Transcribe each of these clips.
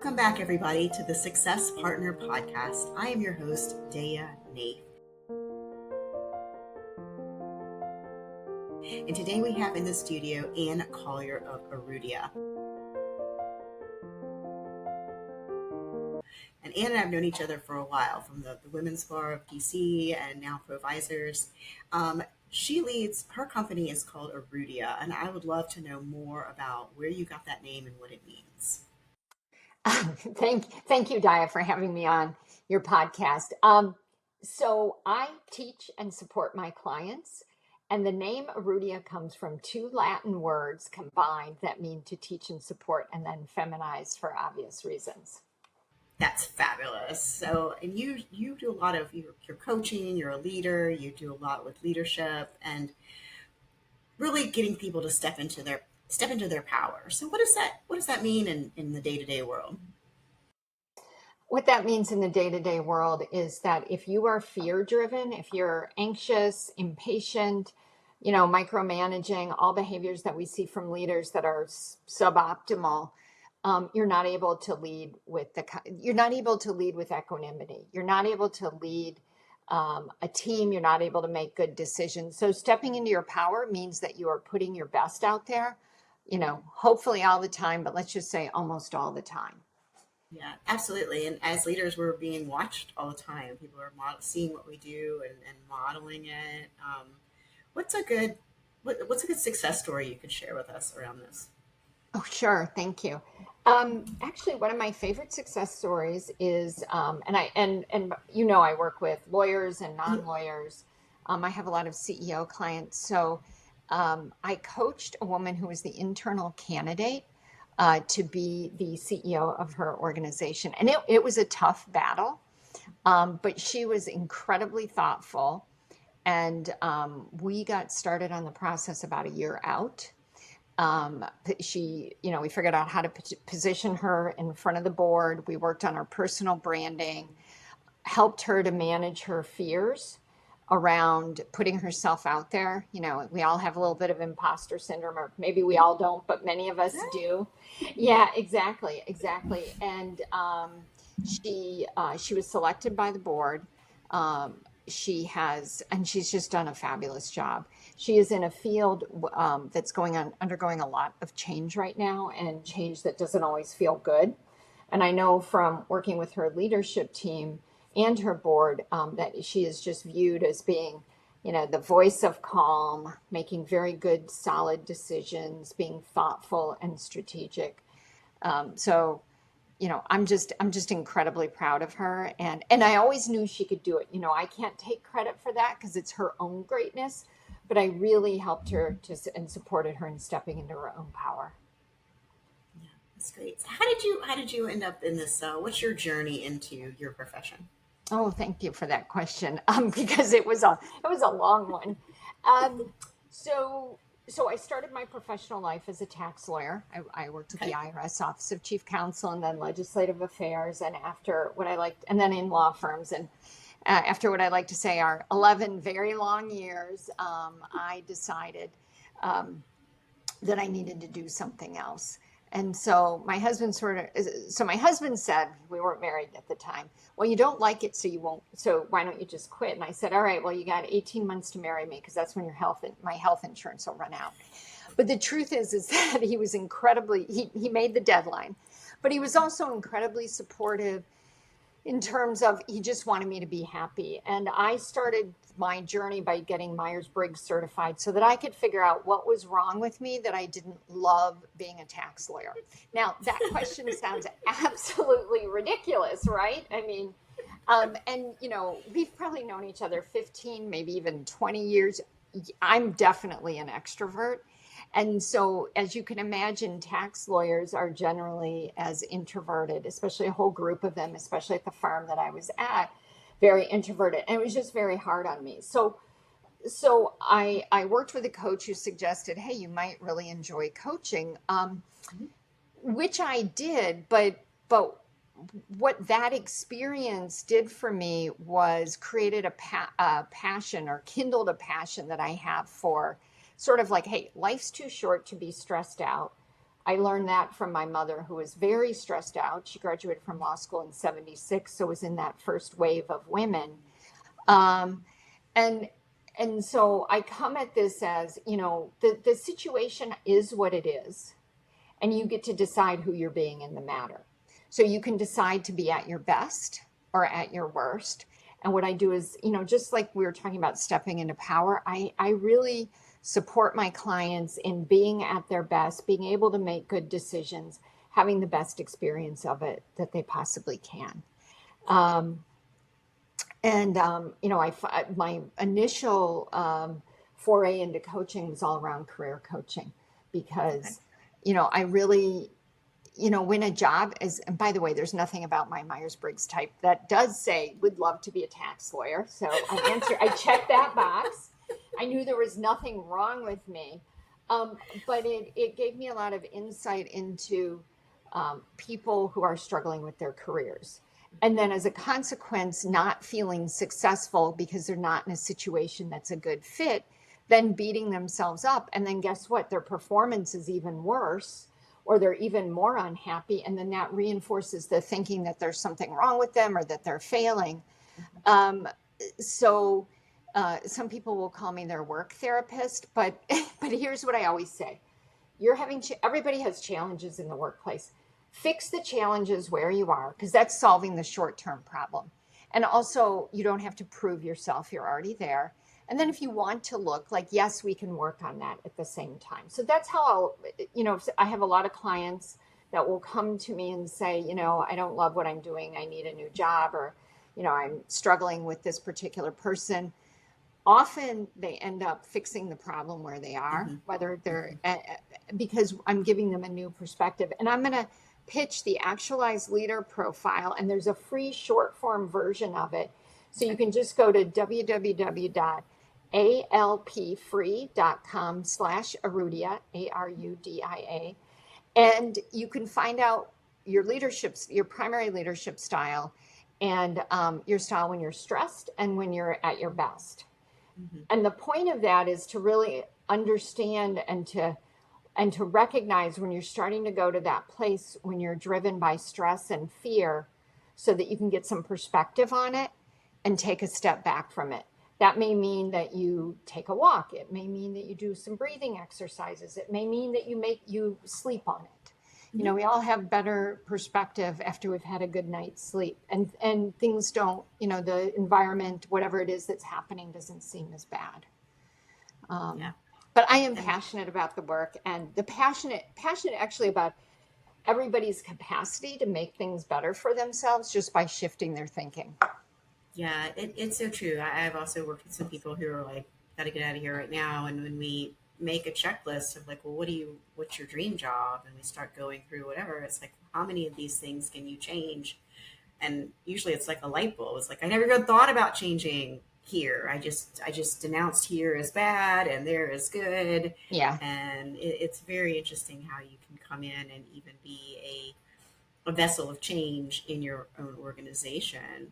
Welcome back, everybody, to the Success Partner Podcast. I am your host, Daya Naef. And today we have in the studio Anne Collier of Arudia. And Anne and I have known each other for a while, from the Women's Bar of DC and now Provisors. She leads, her company is called Arudia, and I would love to know more about where you got that name and what it means. Thank you, Daya, for having me on your podcast. So I teach and support my clients, and the name Arudia comes from two Latin words combined that mean to teach and support, and then feminized for obvious reasons. That's fabulous. So, and you do a lot of your coaching. You're a leader. You do a lot with leadership and really getting people to step into their power. So, what does that mean in the day-to-day world? What that means in the day-to-day world is that if you are fear-driven, if you're anxious, impatient, micromanaging, all behaviors that we see from leaders that are suboptimal, you're not able to lead with equanimity. You're not able to lead a team. You're not able to make good decisions. So stepping into your power means that you are putting your best out there, hopefully all the time, but let's just say almost all the time. Yeah, absolutely. And as leaders, we're being watched all the time. People are seeing what we do and modeling it. What's a good what's a good success story you could share with us around this? Oh, sure. Thank you. Actually, one of my favorite success stories is, I work with lawyers and non-lawyers. I have a lot of CEO clients. So I coached a woman who was the internal candidate to be the CEO of her organization. And it was a tough battle, but she was incredibly thoughtful. And we got started on the process about a year out. We figured out how to position her in front of the board. We worked on her personal branding, helped her to manage her fears around putting herself out there. We all have a little bit of imposter syndrome, or maybe we all don't, but many of us do. Yeah, exactly. And she was selected by the board. She's just done a fabulous job. She is in a field that's undergoing a lot of change right now, and change that doesn't always feel good. And I know from working with her leadership team and her board that she is just viewed as being, the voice of calm, making very good, solid decisions, being thoughtful and strategic. So I'm just incredibly proud of her, and I always knew she could do it. I can't take credit for that because it's her own greatness, but I really helped her and supported her in stepping into her own power. Yeah, that's great. So how did you end up in this? What's your journey into your profession? Oh, thank you for that question. Because it was a long one. So I started my professional life as a tax lawyer. I worked at the IRS Office of Chief Counsel, and then legislative affairs, and and then in law firms. And after what I like to say are 11 very long years, I decided that I needed to do something else. And so my husband said, we weren't married at the time, well, you don't like it, so why don't you just quit? And I said, all right, well, you got 18 months to marry me, because that's when my health insurance will run out. But the truth is that he was he made the deadline, but he was also incredibly supportive in terms of he just wanted me to be happy. And I started my journey by getting Myers-Briggs certified so that I could figure out what was wrong with me that I didn't love being a tax lawyer. Now, that question sounds absolutely ridiculous, right? I mean, we've probably known each other 15, maybe even 20 years. I'm definitely an extrovert. And so, as you can imagine, tax lawyers are generally as introverted, especially a whole group of them, especially at the firm that I was at, very introverted. And it was just very hard on me. So I worked with a coach who suggested, hey, you might really enjoy coaching, which I did. But what that experience did for me was created a passion, or kindled a passion that I have for sort of like, hey, life's too short to be stressed out. I learned that from my mother, who was very stressed out. She graduated from law school in 76, so was in that first wave of women. Um, and and so I come at this as, the situation is what it is, and you get to decide who you're being in the matter. So you can decide to be at your best or at your worst. And what I do is, just like we were talking about stepping into power, I really support my clients in being at their best, being able to make good decisions, having the best experience of it that they possibly can. Um, my initial foray into coaching was all around career coaching Okay. because, I really, when a job is, and by the way, there's nothing about my Myers-Briggs type that does say would love to be a tax lawyer. So I checked that box. I knew there was nothing wrong with me. But it gave me a lot of insight into people who are struggling with their careers. And then as a consequence, not feeling successful because they're not in a situation that's a good fit, then beating themselves up. And then guess what? Their performance is even worse, or they're even more unhappy. And then that reinforces the thinking that there's something wrong with them or that they're failing. Um, so some people will call me their work therapist, but but here's what I always say: everybody has challenges in the workplace. Fix the challenges where you are, because that's solving the short-term problem. And also, you don't have to prove yourself; you're already there. And then if you want to look like, yes, we can work on that at the same time. So that's how I have a lot of clients that will come to me and say, I don't love what I'm doing. I need a new job, or, I'm struggling with this particular person. Often they end up fixing the problem where they are, Mm-hmm. whether they're Mm-hmm. because I'm giving them a new perspective. And I'm going to pitch the Actualized Leader Profile, and there's a free short form version of it. So you Okay. can just go to www.alpfree.com/Arudia, Arudia, and you can find out your primary leadership style, and your style when you're stressed and when you're at your best. Mm-hmm. And the point of that is to really understand and to recognize when you're starting to go to that place when you're driven by stress and fear, so that you can get some perspective on it and take a step back from it. That may mean that you take a walk. It may mean that you do some breathing exercises. It may mean that you sleep on it. Mm-hmm. We all have better perspective after we've had a good night's sleep, and things don't, the environment, whatever it is that's happening, doesn't seem as bad. Yeah. But I am And passionate about the work, and passionate actually about everybody's capacity to make things better for themselves just by shifting their thinking. yeah, it's so true. I've also worked with some people who are like, got to get out of here right now. And when we make a checklist of like, well, what's your dream job? And we start going through whatever, it's like, how many of these things can you change? And usually it's like a light bulb. It's like, I never even thought about changing here. I just denounced here as bad and there is good. Yeah. And it's very interesting how you can come in and even be a vessel of change in your own organization.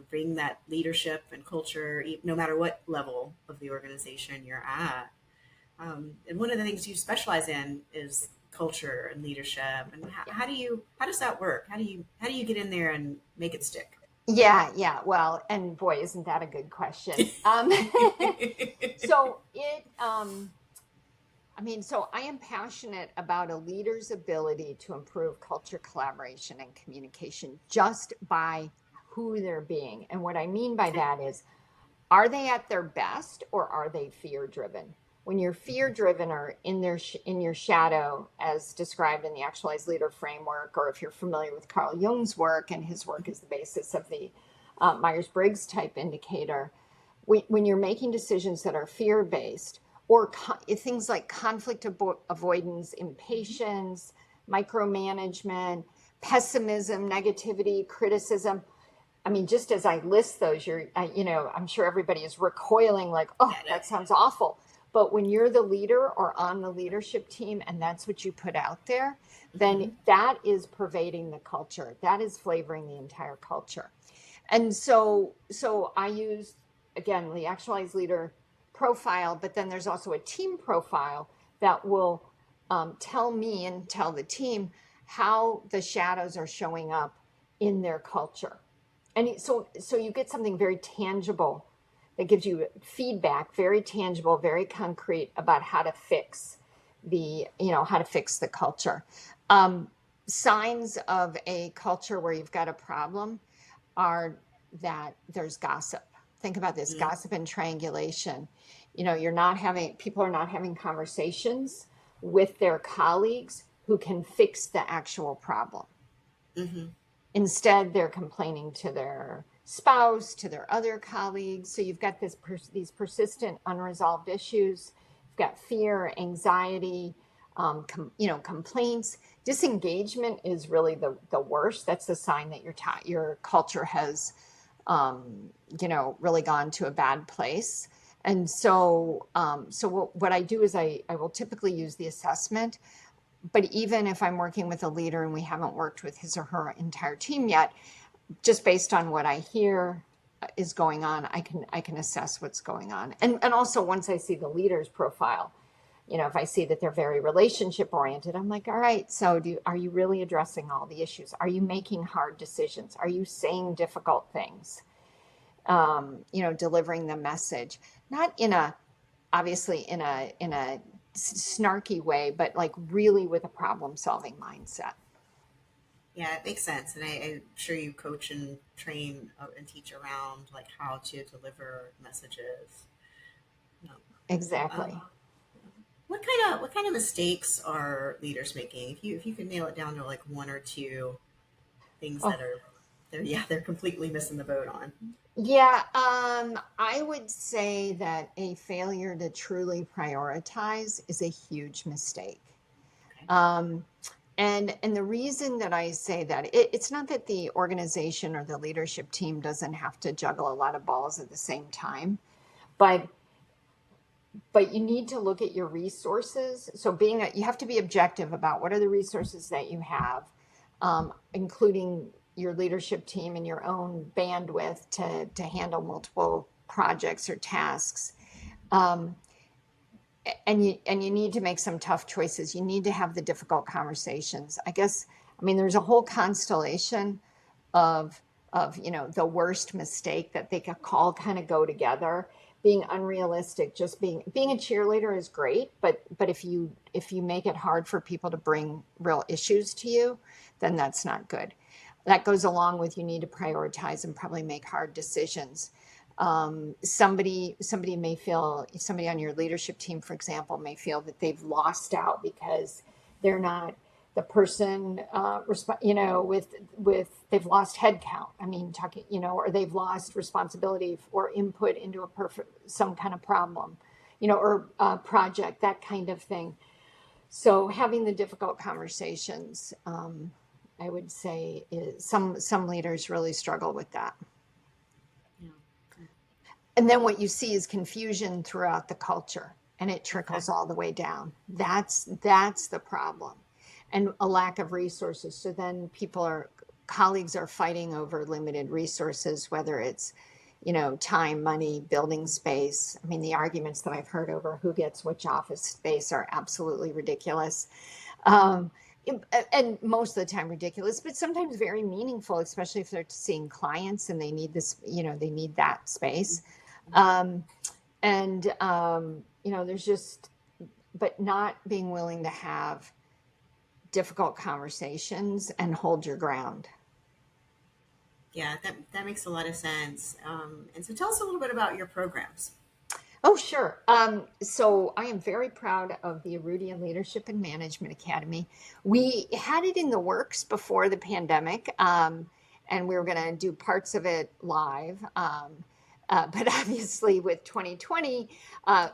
Bring that leadership and culture, no matter what level of the organization you're at. And one of the things you specialize in is culture and leadership. And how does that work? How do you get in there and make it stick? Yeah, yeah. Well, and boy, isn't that a good question? So so I am passionate about a leader's ability to improve culture, collaboration, and communication just by who they're being. And what I mean by Okay. that is, are they at their best, or are they fear driven? When you're fear driven, or in your shadow, as described in the Actualized Leader Framework, or if you're familiar with Carl Jung's work, and his work is the basis of the Myers-Briggs type indicator, when you're making decisions that are fear based, or things like conflict avoidance, impatience, micromanagement, pessimism, negativity, criticism. Just as I list those, I'm sure everybody is recoiling like, oh, Yeah. that sounds awful. But when you're the leader or on the leadership team and that's what you put out there, then Mhm. that is pervading the culture. That is flavoring the entire culture. And so I use, again, the Actualized Leader Profile, but then there's also a team profile that will tell me and tell the team how the shadows are showing up in their culture. And so you get something very tangible that gives you feedback, very tangible, very concrete about how to fix how to fix the culture. Um, Signs of a culture where you've got a problem are that there's gossip. Think about this: Mm-hmm. gossip and triangulation. You're not having people are not having conversations with their colleagues who can fix the actual problem. Mm-hmm. Instead, they're complaining to their spouse, to their other colleagues. So you've got these persistent unresolved issues. You've got fear, anxiety, complaints. Disengagement is really the worst. That's the sign that your culture has, really gone to a bad place. And so what I do is I will typically use the assessment, but even if I'm working with a leader and we haven't worked with his or her entire team yet, just based on what I hear is going on, I can assess what's going on. And also once I see the leader's profile, if I see that they're very relationship oriented, I'm like, all right, so are you really addressing all the issues? Are you making hard decisions? Are you saying difficult things? Delivering the message, not in a obviously in a snarky way, but like really with a problem solving mindset. Yeah, it makes sense. And I'm sure you coach and train and teach around like how to deliver messages. Yeah. Exactly. Um, what kind of mistakes are leaders making? If you can nail it down to like one or two things Oh, that are they're completely missing the boat on. yeah. I would say that a failure to truly prioritize is a huge mistake. Okay. Um, and the reason that I say that, it's not that the organization or the leadership team doesn't have to juggle a lot of balls at the same time, but you need to look at your resources. So you have to be objective about what are the resources that you have, including your leadership team and your own bandwidth to handle multiple projects or tasks. Um, and you need to make some tough choices. You need to have the difficult conversations. I guess, I mean, there's a whole constellation of the worst mistake that they could all kind of go together. Being unrealistic, just being a cheerleader is great, but if you make it hard for people to bring real issues to you, then that's not good. That goes along with, you need to prioritize and probably make hard decisions. Somebody on your leadership team, for example, may feel that they've lost out because they're not the person, with they've lost headcount. I mean, talking, or they've lost responsibility or input into some kind of problem, or project, that kind of thing. So having the difficult conversations, I would say, is some leaders really struggle with that. Yeah. And then what you see is confusion throughout the culture, and it Okay. trickles all the way down. That's the problem. And a lack of resources. So then colleagues are fighting over limited resources, whether it's, time, money, building space. I mean, the arguments that I've heard over who gets which office space are absolutely ridiculous. Um, and most of the time ridiculous, but sometimes very meaningful, especially if they're seeing clients and they need they need that space. Um, and there's just, but not being willing to have difficult conversations and hold your ground. Yeah, that makes a lot of sense. And so tell us a little bit about your programs. Oh, sure. So I am very proud of the Arudia Leadership and Management Academy. We had it in the works before the pandemic, and we were going to do parts of it live. But obviously, with 2020,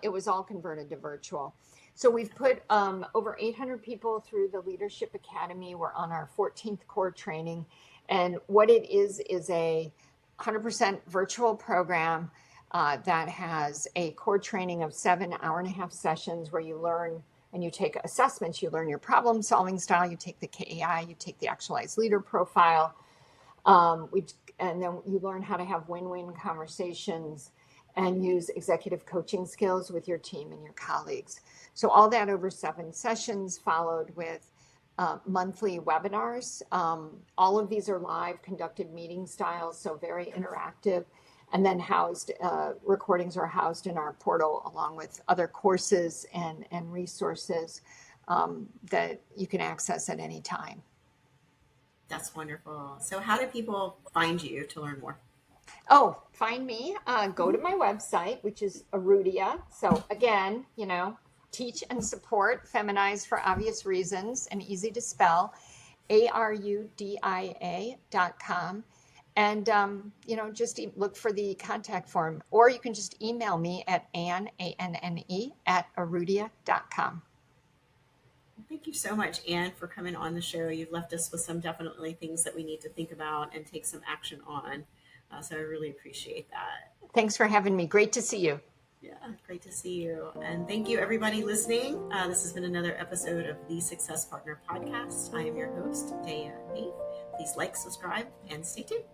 it was all converted to virtual. So we've put over 800 people through the Leadership Academy. We're on our 14th core training. And what it is a 100% virtual program that has a core training of 7 hour-and-a-half sessions where you learn and you take assessments. You learn your problem solving style, you take the KAI, you take the actualized leader profile, and then you learn how to have win-win conversations. and use executive coaching skills with your team and your colleagues. So all that over 7 sessions, followed with monthly webinars. All of these are live, conducted meeting styles, so very interactive. And then recordings are housed in our portal along with other courses and resources that you can access at any time. That's wonderful. So how do people find you to learn more? Oh, find me. Go to my website, which is Arudia. So again, teach and support, feminized for obvious reasons and easy to spell, arudia.com. And, just look for the contact form, or you can just email me at Anne, ANNE, @arudia.com. Thank you so much, Anne, for coming on the show. You've left us with some definitely things that we need to think about and take some action on. So I really appreciate that. Thanks for having me. Great to see you. Yeah, great to see you. And thank you, everybody listening. This has been another episode of the Success Partner Podcast. I am your host, Daya Naef. Please like, subscribe, and stay tuned.